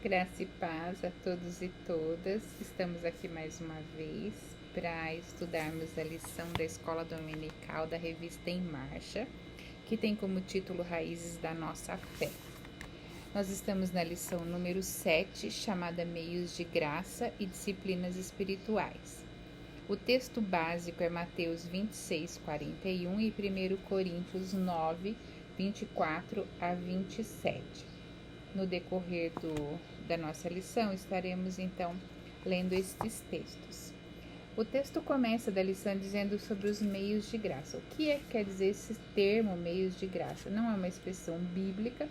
Graça e paz a todos e todas. Estamos aqui mais uma vez para estudarmos a lição da Escola Dominical da Revista Em Marcha, que tem como título Raízes da Nossa Fé. Nós estamos na lição número 7, chamada Meios de Graça e Disciplinas Espirituais. O texto básico é Mateus 26, 41 e 1 Coríntios 9, 24 a 27. No decorrer da nossa lição, estaremos então lendo estes textos. O texto começa da lição dizendo sobre os meios de graça. O que quer dizer esse termo, meios de graça? Não é uma expressão bíblica,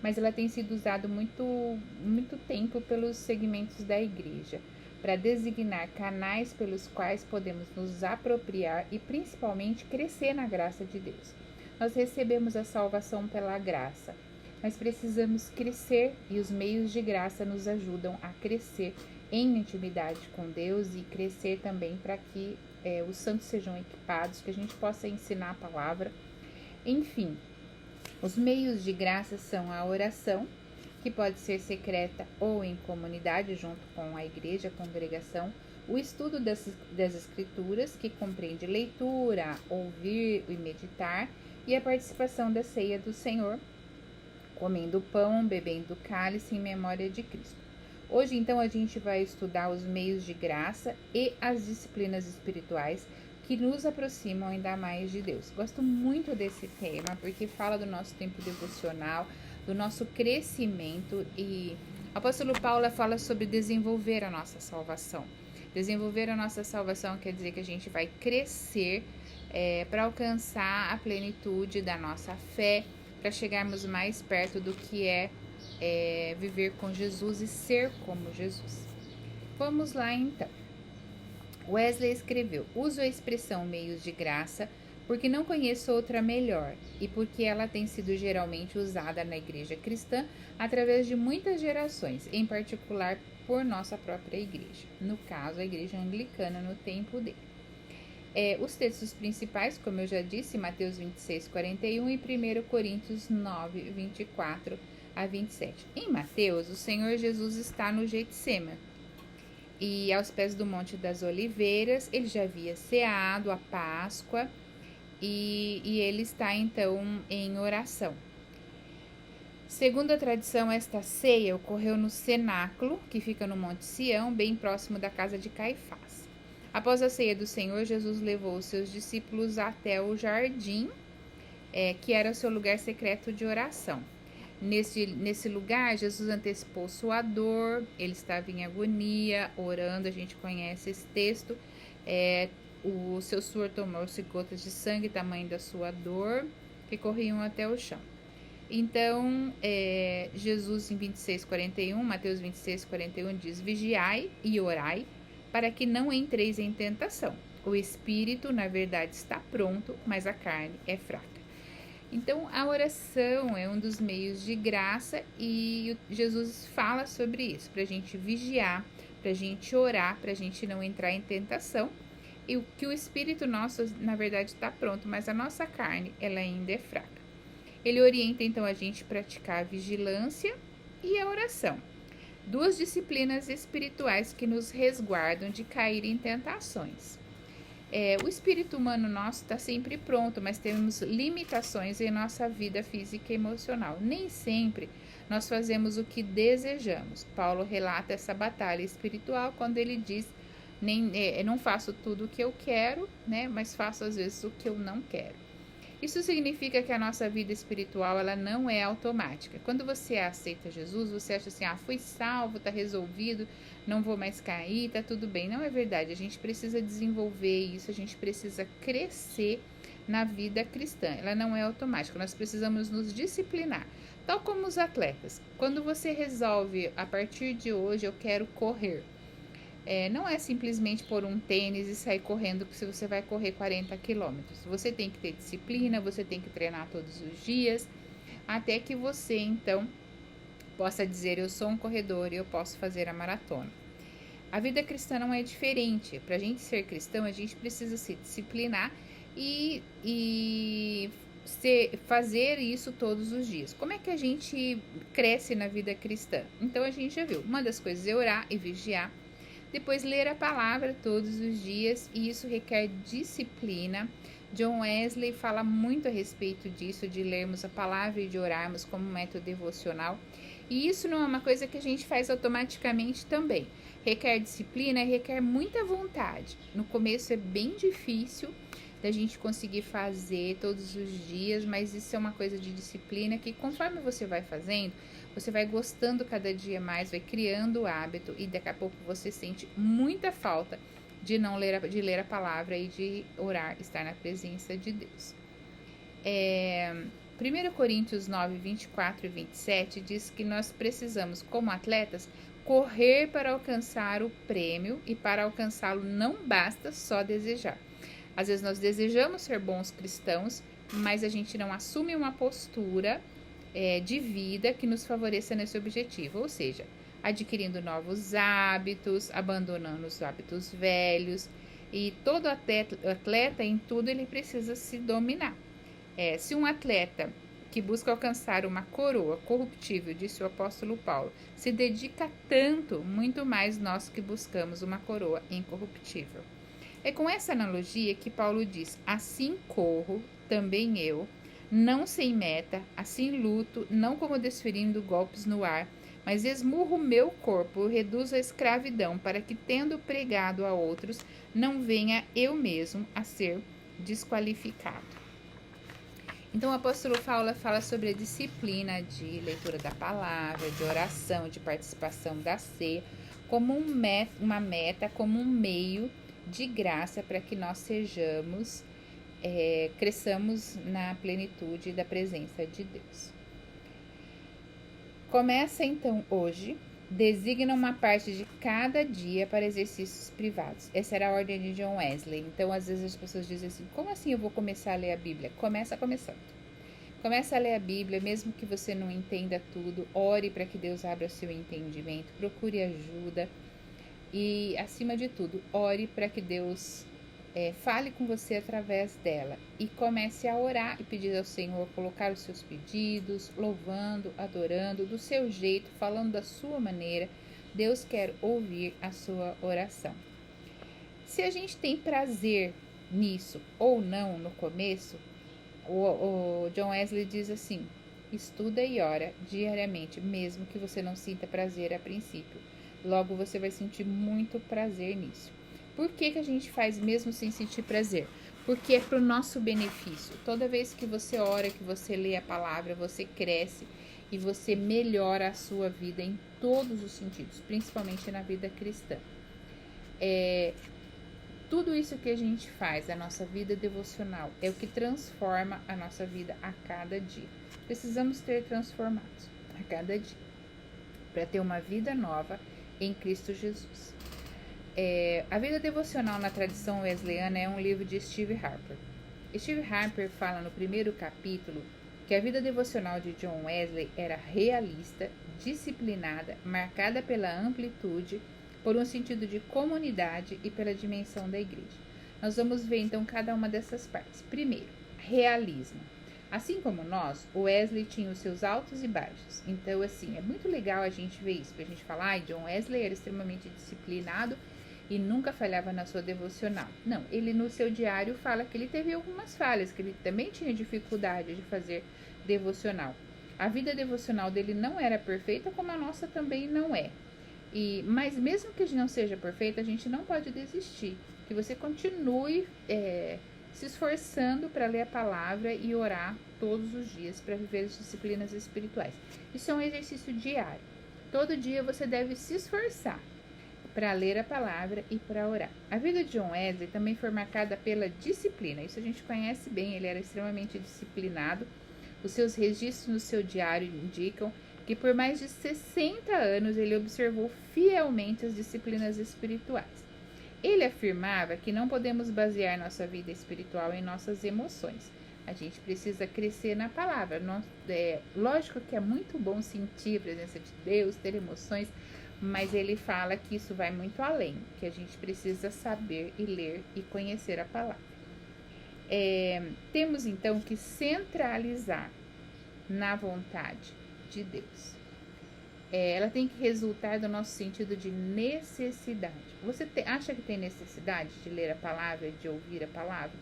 mas ela tem sido usada muito tempo pelos segmentos da igreja, para designar canais pelos quais podemos nos apropriar e principalmente crescer na graça de Deus. Nós recebemos a salvação pela graça, mas precisamos crescer e os meios de graça nos ajudam a crescer em intimidade com Deus e crescer também para que os santos sejam equipados, que a gente possa ensinar a palavra. Enfim, os meios de graça são a oração, que pode ser secreta ou em comunidade junto com a igreja, a congregação, o estudo das escrituras, que compreende leitura, ouvir e meditar, e a participação da ceia do Senhor, comendo o pão, bebendo o cálice em memória de Cristo. Hoje, então, a gente vai estudar os meios de graça e as disciplinas espirituais que nos aproximam ainda mais de Deus. Gosto muito desse tema porque fala do nosso tempo devocional, do nosso crescimento, e o apóstolo Paulo fala sobre desenvolver a nossa salvação. Desenvolver a nossa salvação quer dizer que a gente vai crescer para alcançar a plenitude da nossa fé, para chegarmos mais perto do que é viver com Jesus e ser como Jesus. Vamos lá então. Wesley escreveu: uso a expressão meios de graça porque não conheço outra melhor e porque ela tem sido geralmente usada na igreja cristã através de muitas gerações, em particular por nossa própria igreja, no caso a igreja anglicana no tempo dele. Os textos principais, como eu já disse, Mateus 26, 41 e 1 Coríntios 9, 24 a 27. Em Mateus, o Senhor Jesus está no Getsêmani e aos pés do Monte das Oliveiras. Ele já havia ceado a Páscoa e ele está então em oração. Segundo a tradição, esta ceia ocorreu no cenáculo, que fica no Monte Sião, bem próximo da casa de Caifás. Após a ceia do Senhor, Jesus levou os seus discípulos até o jardim, que era o seu lugar secreto de oração. Nesse lugar, Jesus antecipou sua dor, ele estava em agonia, orando, a gente conhece esse texto. O seu suor tomou-se gotas de sangue, tamanho da sua dor, que corriam até o chão. Então, Jesus em 26:41, Mateus 26:41 diz: vigiai e orai, para que não entreis em tentação. O espírito, na verdade, está pronto, mas a carne é fraca. Então, a oração é um dos meios de graça e Jesus fala sobre isso, para a gente vigiar, para a gente orar, para a gente não entrar em tentação. E o que o espírito nosso, na verdade, está pronto, mas a nossa carne, ela ainda é fraca. Ele orienta, então, a gente a praticar a vigilância e a oração. Duas disciplinas espirituais que nos resguardam de cair em tentações. O espírito humano nosso está sempre pronto, mas temos limitações em nossa vida física e emocional. Nem sempre nós fazemos o que desejamos. Paulo relata essa batalha espiritual quando ele diz: não faço tudo o que eu quero, né, mas faço às vezes o que eu não quero. Isso significa que a nossa vida espiritual, ela não é automática. Quando você aceita Jesus, você acha assim: fui salvo, tá resolvido, não vou mais cair, tá tudo bem. Não é verdade, a gente precisa desenvolver isso, a gente precisa crescer na vida cristã. Ela não é automática, nós precisamos nos disciplinar. Tal como os atletas. Quando você resolve, a partir de hoje eu quero correr, não é simplesmente pôr um tênis e sair correndo, se você vai correr 40 quilômetros. Você tem que ter disciplina, você tem que treinar todos os dias, até que você, então, possa dizer: eu sou um corredor e eu posso fazer a maratona. A vida cristã não é diferente. Para a gente ser cristão, a gente precisa se disciplinar e fazer isso todos os dias. Como é que a gente cresce na vida cristã? Então a gente já viu, uma das coisas é orar e vigiar, depois ler a palavra todos os dias, e isso requer disciplina. John Wesley fala muito a respeito disso, de lermos a palavra e de orarmos como método devocional. E isso não é uma coisa que a gente faz automaticamente também. Requer disciplina e requer muita vontade. No começo é bem difícil da gente conseguir fazer todos os dias, mas isso é uma coisa de disciplina que, conforme você vai fazendo, você vai gostando cada dia mais, vai criando o hábito, e daqui a pouco você sente muita falta de ler a palavra e de orar, estar na presença de Deus. 1 Coríntios 9, 24 e 27 diz que nós precisamos, como atletas, correr para alcançar o prêmio, e para alcançá-lo não basta só desejar. Às vezes nós desejamos ser bons cristãos, mas a gente não assume uma postura de vida que nos favoreça nesse objetivo, ou seja, adquirindo novos hábitos, abandonando os hábitos velhos. E todo atleta, em tudo, ele precisa se dominar. Se um atleta que busca alcançar uma coroa corruptível, disse o apóstolo Paulo, se dedica tanto, muito mais nós que buscamos uma coroa incorruptível. É com essa analogia que Paulo diz: assim corro, também eu, não sem meta, assim luto, não como desferindo golpes no ar, mas esmurro meu corpo, reduzo a escravidão, para que, tendo pregado a outros, não venha eu mesmo a ser desqualificado. Então, o apóstolo Paulo fala sobre a disciplina de leitura da palavra, de oração, de participação da ceia, como uma meta, como um meio de graça para que nós cresçamos na plenitude da presença de Deus. Começa então hoje, designa uma parte de cada dia para exercícios privados. Essa era a ordem de John Wesley. Então, às vezes as pessoas dizem assim: como assim eu vou começar a ler a Bíblia? Começa começando. Começa a ler a Bíblia, mesmo que você não entenda tudo, ore para que Deus abra o seu entendimento, procure ajuda. E, acima de tudo, ore para que Deus fale com você através dela. E comece a orar e pedir ao Senhor, colocar os seus pedidos, louvando, adorando, do seu jeito, falando da sua maneira. Deus quer ouvir a sua oração. Se a gente tem prazer nisso ou não no começo, o John Wesley diz assim: estuda e ora diariamente, mesmo que você não sinta prazer a princípio. Logo você vai sentir muito prazer nisso. Por que a gente faz mesmo sem sentir prazer? Porque é para o nosso benefício. Toda vez que você ora, que você lê a palavra, você cresce e você melhora a sua vida em todos os sentidos, principalmente na vida cristã. Tudo isso que a gente faz, a nossa vida devocional, é o que transforma a nossa vida a cada dia. Precisamos ter transformados a cada dia para ter uma vida nova em Cristo Jesus. A vida devocional na tradição wesleyana é um livro de Steve Harper. Steve Harper fala no primeiro capítulo que a vida devocional de John Wesley era realista, disciplinada, marcada pela amplitude, por um sentido de comunidade e pela dimensão da igreja. Nós vamos ver então cada uma dessas partes. Primeiro, realismo. Assim como nós, o Wesley tinha os seus altos e baixos. Então, assim, é muito legal a gente ver isso, porque a gente fala: John Wesley era extremamente disciplinado e nunca falhava na sua devocional. Não, ele no seu diário fala que ele teve algumas falhas, que ele também tinha dificuldade de fazer devocional. A vida devocional dele não era perfeita, como a nossa também não é. Mas mesmo que não seja perfeita, a gente não pode desistir. Que você continue se esforçando para ler a palavra e orar todos os dias para viver as disciplinas espirituais. Isso é um exercício diário. Todo dia você deve se esforçar para ler a palavra e para orar. A vida de John Wesley também foi marcada pela disciplina. Isso a gente conhece bem, ele era extremamente disciplinado. Os seus registros no seu diário indicam que por mais de 60 anos ele observou fielmente as disciplinas espirituais. Ele afirmava que não podemos basear nossa vida espiritual em nossas emoções. A gente precisa crescer na palavra. Lógico que é muito bom sentir a presença de Deus, ter emoções, mas ele fala que isso vai muito além, que a gente precisa saber e ler e conhecer a palavra. Temos então que centralizar na vontade de Deus. Ela tem que resultar do nosso sentido de necessidade. Você acha que tem necessidade de ler a palavra, de ouvir a palavra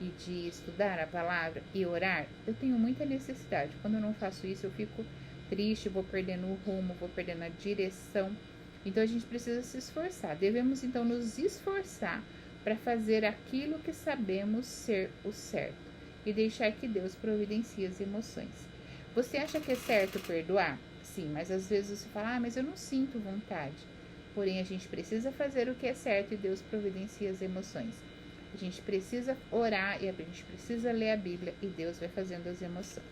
e de estudar a palavra e orar? Eu tenho muita necessidade. Quando eu não faço isso, eu fico triste, vou perdendo o rumo, vou perdendo a direção. Então a gente precisa se esforçar. Devemos então nos esforçar para fazer aquilo que sabemos ser o certo e deixar que Deus providencie as emoções. Você acha que é certo perdoar? Sim, mas às vezes você fala, mas eu não sinto vontade. Porém, a gente precisa fazer o que é certo e Deus providencia as emoções. A gente precisa orar e a gente precisa ler a Bíblia e Deus vai fazendo as emoções.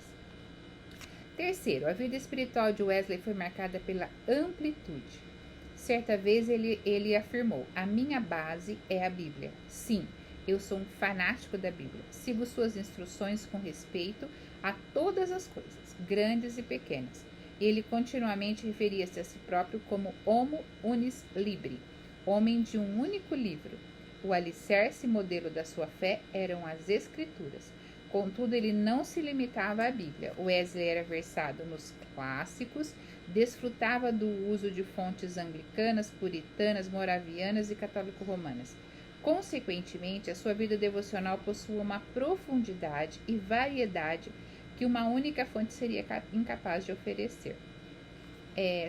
Terceiro, a vida espiritual de Wesley foi marcada pela amplitude. Certa vez ele afirmou, a minha base é a Bíblia. Sim, eu sou um fanático da Bíblia. Sigo suas instruções com respeito a todas as coisas, grandes e pequenas. Ele continuamente referia-se a si próprio como Homo Unis Libri, homem de um único livro. O alicerce e modelo da sua fé eram as Escrituras. Contudo, ele não se limitava à Bíblia. Wesley era versado nos clássicos, desfrutava do uso de fontes anglicanas, puritanas, moravianas e católico-romanas. Consequentemente, a sua vida devocional possua uma profundidade e variedade que uma única fonte seria incapaz de oferecer.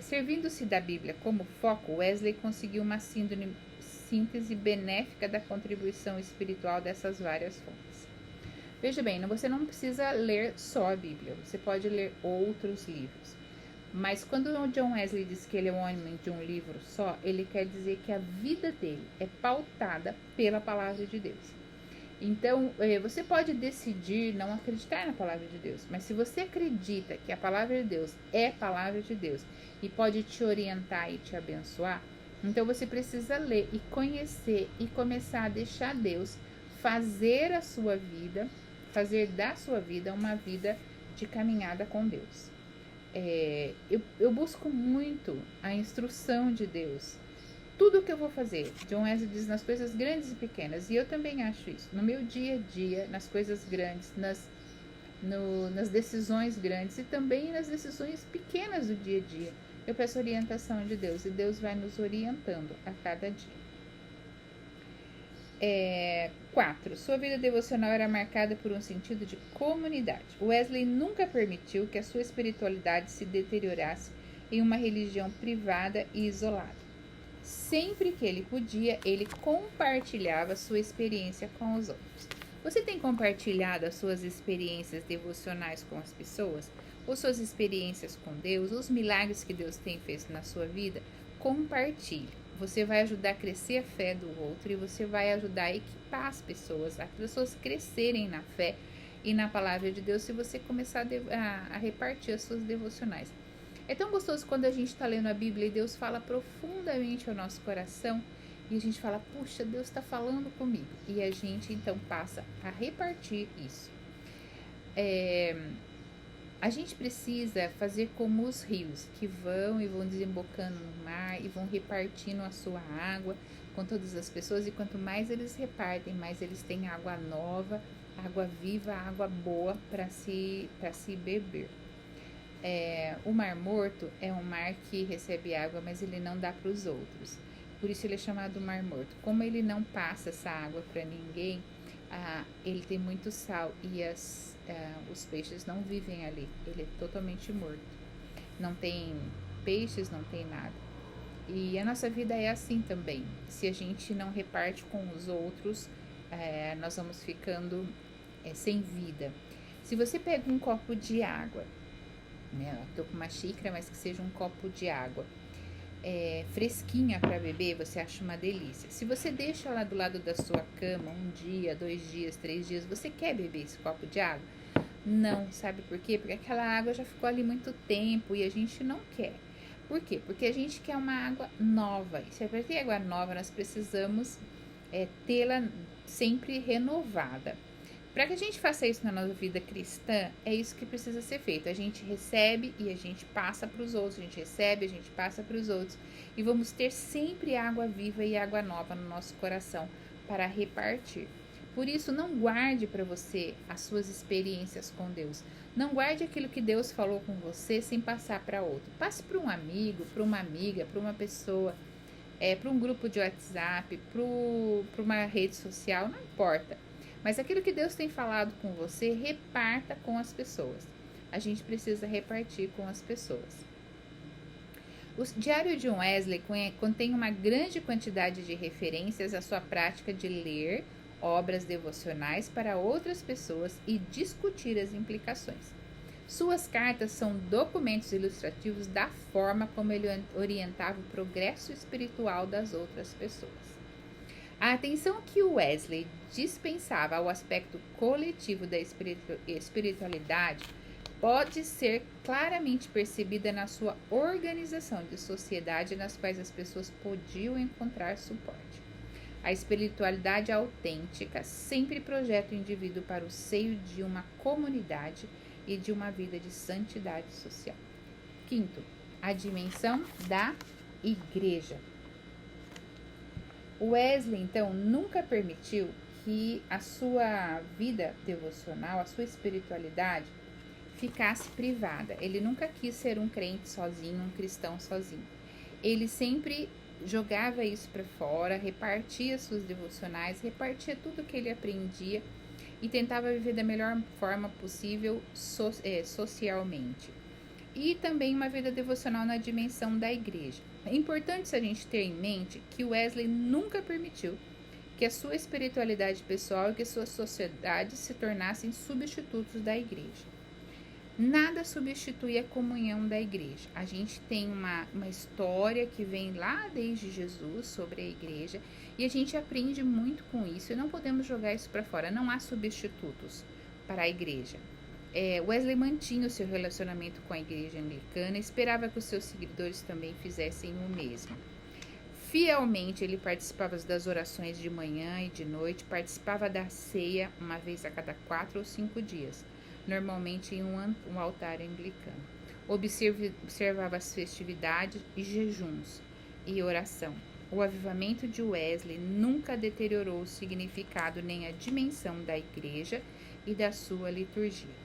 Servindo-se da Bíblia como foco, Wesley conseguiu uma síntese benéfica da contribuição espiritual dessas várias fontes. Veja bem, você não precisa ler só a Bíblia, você pode ler outros livros. Mas quando o John Wesley diz que ele é um homem de um livro só, ele quer dizer que a vida dele é pautada pela palavra de Deus. Então, você pode decidir não acreditar na palavra de Deus, mas se você acredita que a palavra de Deus é palavra de Deus e pode te orientar e te abençoar, então você precisa ler e conhecer e começar a deixar Deus fazer a sua vida, fazer da sua vida uma vida de caminhada com Deus. Eu busco muito a instrução de Deus. Tudo que eu vou fazer, John Wesley diz, nas coisas grandes e pequenas, e eu também acho isso, no meu dia a dia, nas coisas grandes, nas decisões grandes e também nas decisões pequenas do dia a dia, eu peço orientação de Deus e Deus vai nos orientando a cada dia. 4. Sua vida devocional era marcada por um sentido de comunidade. Wesley nunca permitiu que a sua espiritualidade se deteriorasse em uma religião privada e isolada. Sempre que ele podia, ele compartilhava sua experiência com os outros. Você tem compartilhado as suas experiências devocionais com as pessoas? Ou suas experiências com Deus? Os milagres que Deus tem feito na sua vida? Compartilhe. Você vai ajudar a crescer a fé do outro e você vai ajudar a equipar as pessoas crescerem na fé e na palavra de Deus se você começar a repartir as suas devocionais. É tão gostoso quando a gente está lendo a Bíblia e Deus fala profundamente ao nosso coração e a gente fala, puxa, Deus está falando comigo. E a gente então passa a repartir isso. A gente precisa fazer como os rios, que vão e vão desembocando no mar e vão repartindo a sua água com todas as pessoas. E quanto mais eles repartem, mais eles têm água nova, água viva, água boa para se beber. O Mar Morto é um mar que recebe água, mas ele não dá para os outros. Por isso ele é chamado Mar Morto. Como ele não passa essa água para ninguém, ele tem muito sal e os peixes não vivem ali. Ele é totalmente morto. Não tem peixes, não tem nada. E a nossa vida é assim também. Se a gente não reparte com os outros, nós vamos ficando sem vida. Se você pega um copo de água, estou com uma xícara, mas que seja um copo de água fresquinha para beber, você acha uma delícia. Se você deixa lá do lado da sua cama 1 dia, 2 dias, 3 dias, você quer beber esse copo de água? Não, sabe por quê? Porque aquela água já ficou ali muito tempo e a gente não quer. Por quê? Porque a gente quer uma água nova. E se é para ter água nova, nós precisamos tê-la sempre renovada. Para que a gente faça isso na nossa vida cristã, é isso que precisa ser feito. A gente recebe e a gente passa para os outros. A gente recebe, a gente passa para os outros. E vamos ter sempre água viva e água nova no nosso coração para repartir. Por isso, não guarde para você as suas experiências com Deus. Não guarde aquilo que Deus falou com você sem passar para outro. Passe para um amigo, para uma amiga, para uma pessoa, para um grupo de WhatsApp, para uma rede social, não importa. Mas aquilo que Deus tem falado com você, reparta com as pessoas. A gente precisa repartir com as pessoas. O Diário de Wesley contém uma grande quantidade de referências à sua prática de ler obras devocionais para outras pessoas e discutir as implicações. Suas cartas são documentos ilustrativos da forma como ele orientava o progresso espiritual das outras pessoas. A atenção que Wesley dispensava ao aspecto coletivo da espiritualidade pode ser claramente percebida na sua organização de sociedade nas quais as pessoas podiam encontrar suporte. A espiritualidade autêntica sempre projeta o indivíduo para o seio de uma comunidade e de uma vida de santidade social. Quinto, a dimensão da igreja. Wesley, então, nunca permitiu que a sua vida devocional, a sua espiritualidade, ficasse privada. Ele nunca quis ser um crente sozinho, um cristão sozinho. Ele sempre jogava isso para fora, repartia suas devocionais, repartia tudo que ele aprendia e tentava viver da melhor forma possível socialmente. E também uma vida devocional na dimensão da igreja. É importante a gente ter em mente que Wesley nunca permitiu que a sua espiritualidade pessoal e que a sua sociedade se tornassem substitutos da igreja. Nada substitui a comunhão da igreja. A gente tem uma história que vem lá desde Jesus sobre a igreja e a gente aprende muito com isso e não podemos jogar isso para fora. Não há substitutos para a igreja. Wesley mantinha o seu relacionamento com a igreja anglicana e esperava que os seus seguidores também fizessem o mesmo. Fielmente ele participava das orações de manhã e de noite, participava da ceia uma vez a cada 4 ou 5 dias, normalmente em um altar anglicano. Observava as festividades e jejuns e oração. O avivamento de Wesley nunca deteriorou o significado nem a dimensão da igreja e da sua liturgia.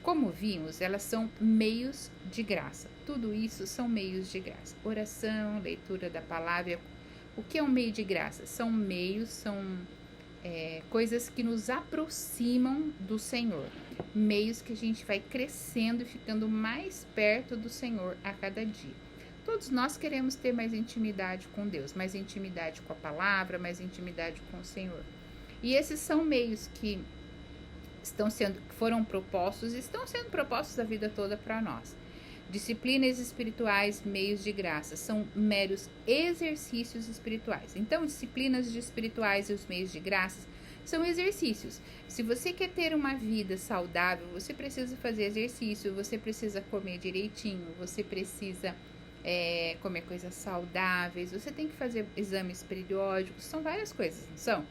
Como vimos, elas são meios de graça. Tudo isso são meios de graça. Oração, leitura da palavra. O que é um meio de graça? São meios, são coisas que nos aproximam do Senhor. Meios que a gente vai crescendo e ficando mais perto do Senhor a cada dia. Todos nós queremos ter mais intimidade com Deus, mais intimidade com a palavra, mais intimidade com o Senhor. E esses são meios que foram propostos e estão sendo propostos a vida toda para nós. Disciplinas espirituais, meios de graça, são meros exercícios espirituais. Então, disciplinas espirituais e os meios de graça são exercícios. Se você quer ter uma vida saudável, você precisa fazer exercício, você precisa comer direitinho, você precisa comer coisas saudáveis, você tem que fazer exames periódicos, são várias coisas, não são?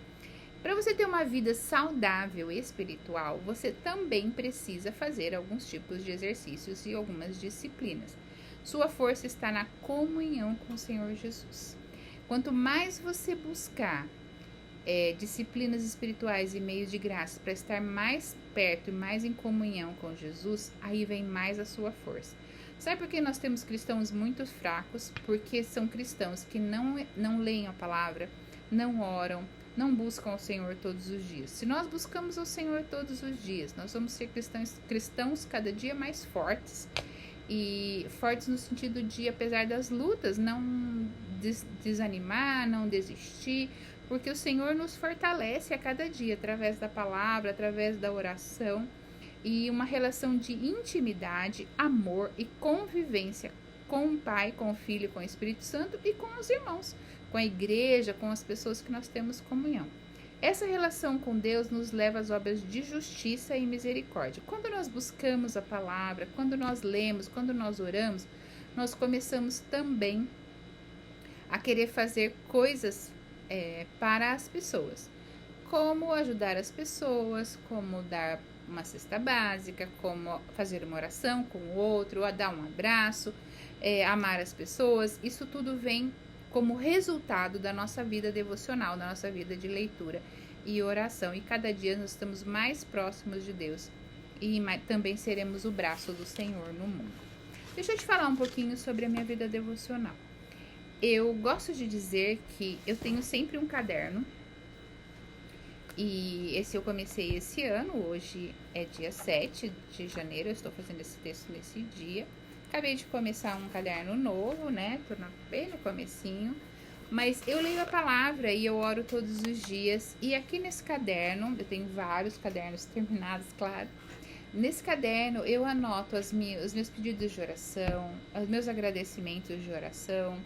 Para você ter uma vida saudável e espiritual, você também precisa fazer alguns tipos de exercícios e algumas disciplinas. Sua força está na comunhão com o Senhor Jesus. Quanto mais você buscar disciplinas espirituais e meios de graça para estar mais perto e mais em comunhão com Jesus, aí vem mais a sua força. Sabe por que nós temos cristãos muito fracos? Porque são cristãos que não leem a palavra, não oram, não buscam o Senhor todos os dias. Se nós buscamos o Senhor todos os dias, nós vamos ser cristãos cada dia mais fortes. E fortes no sentido de, apesar das lutas, não desanimar, não desistir, porque o Senhor nos fortalece a cada dia, através da palavra, através da oração, e uma relação de intimidade, amor e convivência com o Pai, com o Filho, com o Espírito Santo e com os irmãos, com a igreja, com as pessoas que nós temos comunhão. Essa relação com Deus nos leva às obras de justiça e misericórdia. Quando nós buscamos a palavra, quando nós lemos, quando nós oramos, nós começamos também a querer fazer coisas para as pessoas. Como ajudar as pessoas, como dar uma cesta básica, como fazer uma oração com o outro, dar um abraço, amar as pessoas. Isso tudo vem como resultado da nossa vida devocional, da nossa vida de leitura e oração. E cada dia nós estamos mais próximos de Deus. E também seremos o braço do Senhor no mundo. Deixa eu te falar um pouquinho sobre a minha vida devocional. Eu gosto de dizer que eu tenho sempre um caderno. E esse eu comecei esse ano, hoje é dia 7 de janeiro, eu estou fazendo esse texto nesse dia. Acabei de começar um caderno novo, né? Tô bem no comecinho. Mas eu leio a palavra e eu oro todos os dias. E aqui nesse caderno, eu tenho vários cadernos terminados, claro. Nesse caderno eu anoto os meus pedidos de oração, os meus agradecimentos de oração.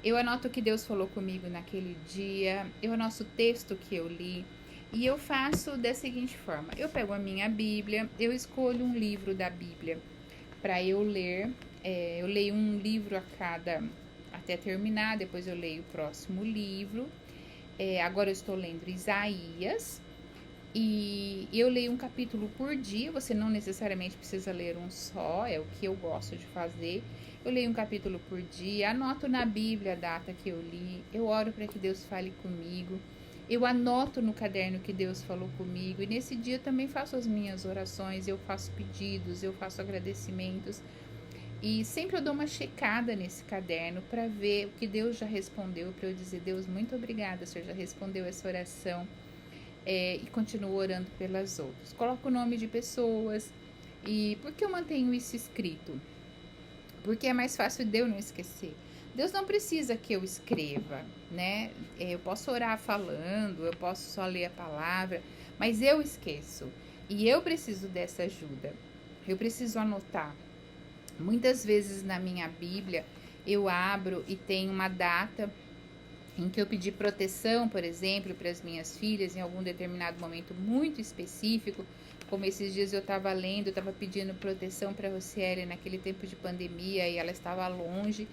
Eu anoto o que Deus falou comigo naquele dia. Eu anoto o texto que eu li. E eu faço da seguinte forma. Eu pego a minha Bíblia, eu escolho um livro da Bíblia para eu ler. Eu leio um livro a cada, até terminar, depois eu leio o próximo livro. Agora eu estou lendo Isaías. E eu leio um capítulo por dia. Você não necessariamente precisa ler um só, é o que eu gosto de fazer. Eu leio um capítulo por dia, anoto na Bíblia a data que eu li. Eu oro para que Deus fale comigo. Eu anoto no caderno que Deus falou comigo. E nesse dia eu também faço as minhas orações, eu faço pedidos, eu faço agradecimentos. E sempre eu dou uma checada nesse caderno para ver o que Deus já respondeu, para eu dizer: Deus, muito obrigada, o Senhor já respondeu essa oração. E continuo orando pelas outras. Coloco o nome de pessoas. E por que eu mantenho isso escrito? Porque é mais fácil de eu não esquecer. Deus não precisa que eu escreva, né? Eu posso orar falando, eu posso só ler a palavra, mas eu esqueço. E eu preciso dessa ajuda. Eu preciso anotar. Muitas vezes na minha Bíblia eu abro e tem uma data em que eu pedi proteção, por exemplo, para as minhas filhas em algum determinado momento muito específico. Como esses dias eu estava lendo, eu estava pedindo proteção para a Rocieli naquele tempo de pandemia e ela estava longe.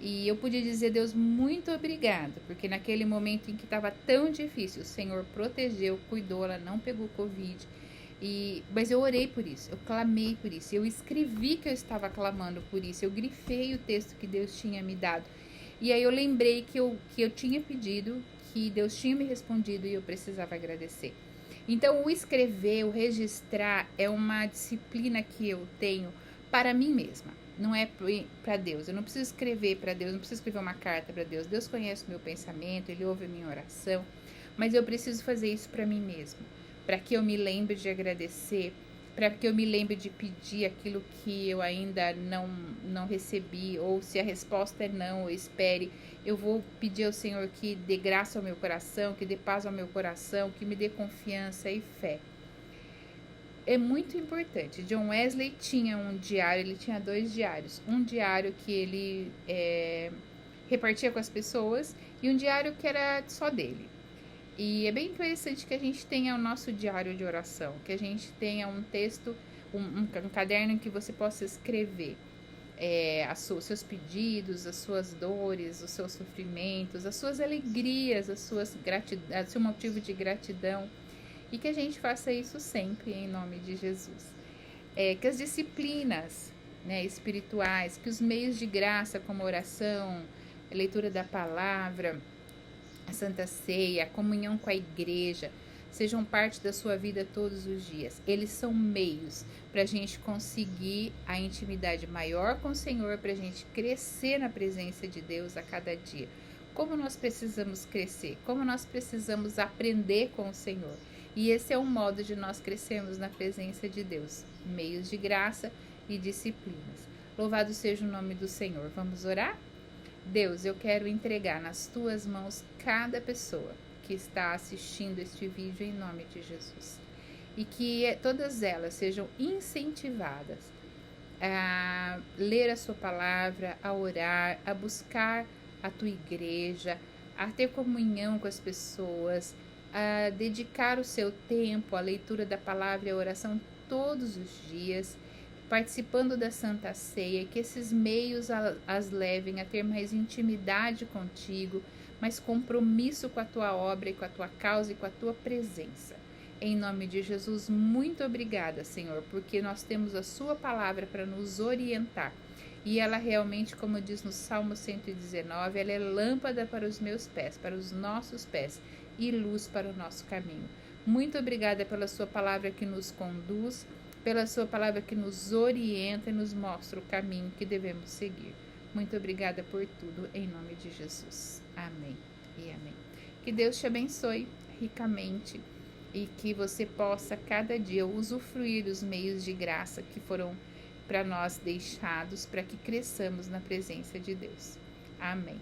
E eu pude dizer: Deus, muito obrigada, porque naquele momento em que estava tão difícil, o Senhor protegeu, cuidou, ela não pegou Covid. Mas eu orei por isso, eu clamei por isso, eu escrevi que eu estava clamando por isso, eu grifei o texto que Deus tinha me dado. E aí eu lembrei que eu tinha pedido, que Deus tinha me respondido e eu precisava agradecer. Então, o escrever, o registrar é uma disciplina que eu tenho para mim mesma. Não é para Deus. Eu não preciso escrever para Deus, não preciso escrever uma carta para Deus. Deus conhece o meu pensamento, Ele ouve a minha oração. Mas eu preciso fazer isso para mim mesma. Para que eu me lembre de agradecer, para que eu me lembre de pedir aquilo que eu ainda não recebi, ou se a resposta é não, ou espere, eu vou pedir ao Senhor que dê graça ao meu coração, que dê paz ao meu coração, que me dê confiança e fé. É muito importante. John Wesley tinha um diário, ele tinha 2 diários. Um diário que ele repartia com as pessoas e um diário que era só dele. E é bem interessante que a gente tenha o nosso diário de oração, que a gente tenha um texto, um caderno em que você possa escrever os seus pedidos, as suas dores, os seus sofrimentos, as suas alegrias, o seu motivo de gratidão. E que a gente faça isso sempre, em nome de Jesus. Que as disciplinas, né, espirituais, que os meios de graça, como oração, a leitura da palavra, a Santa Ceia, a comunhão com a igreja, sejam parte da sua vida todos os dias. Eles são meios para a gente conseguir a intimidade maior com o Senhor, para a gente crescer na presença de Deus a cada dia. Como nós precisamos crescer, como nós precisamos aprender com o Senhor. E esse é um modo de nós crescermos na presença de Deus, meios de graça e disciplinas. Louvado seja o nome do Senhor. Vamos orar? Deus, eu quero entregar nas tuas mãos cada pessoa que está assistindo este vídeo em nome de Jesus. E que todas elas sejam incentivadas a ler a sua palavra, a orar, a buscar a tua igreja, a ter comunhão com as pessoas, a dedicar o seu tempo à leitura da palavra e à oração todos os dias, participando da Santa Ceia, que esses meios as levem a ter mais intimidade contigo, mais compromisso com a tua obra e com a tua causa e com a tua presença. Em nome de Jesus, muito obrigada, Senhor, porque nós temos a sua palavra para nos orientar. E ela realmente, como diz no Salmo 119, ela é lâmpada para os meus pés, para os nossos pés, e luz para o nosso caminho. Muito obrigada pela sua palavra que nos conduz, pela sua palavra que nos orienta e nos mostra o caminho que devemos seguir. Muito obrigada por tudo, em nome de Jesus. Amém e amém. Que Deus te abençoe ricamente e que você possa cada dia usufruir dos meios de graça que foram para nós deixados, para que cresçamos na presença de Deus. Amém.